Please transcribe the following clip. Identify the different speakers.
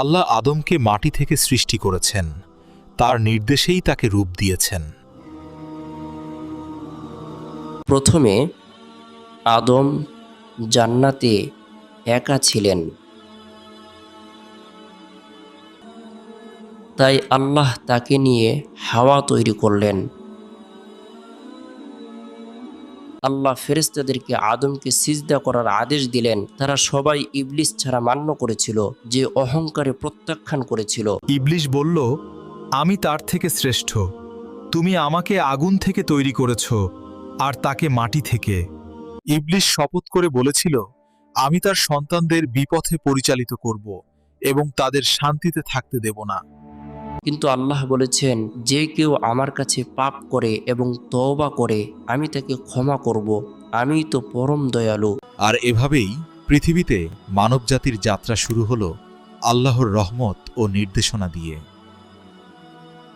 Speaker 1: আল্লাহ আদমকে মাটি থেকে সৃষ্টি করেছেন, তার নির্দেশেই তাকে রূপ দিয়েছেন।
Speaker 2: প্রথমে আদম জান্নাতে একা ছিলেন, তাই আল্লাহ তাকে নিয়ে হাওয়া তৈরি করলেন। আল্লাহ ফেরেশতাদেরকে আদমকে সিজদা করার আদেশ দিলেন। তারা সবাই ইবলিস ছাড়া মান্য করেছিল, যে অহংকারে প্রত্যাখ্যান করেছিল।
Speaker 1: ইবলিস বলল, আমি তার থেকে শ্রেষ্ঠ। তুমি আমাকে আগুন থেকে তৈরি করেছ, আর তাকে মাটি থেকে। ইবলিস শপথ করে বলেছিল, আমি তার সন্তানদের বিপথে পরিচালিত করব এবং তাদের শান্তিতে থাকতে দেব না।
Speaker 2: কিন্তু আল্লাহ বলেছেন, যে কেউ আমার কাছে পাপ করে এবং তওবা করে আমি তাকে ক্ষমা করব, আমিই তো পরম দয়ালু।
Speaker 1: আর এভাবেই পৃথিবীতে মানবজাতির যাত্রা শুরু হলো আল্লাহর রহমত ও নির্দেশনা দিয়ে।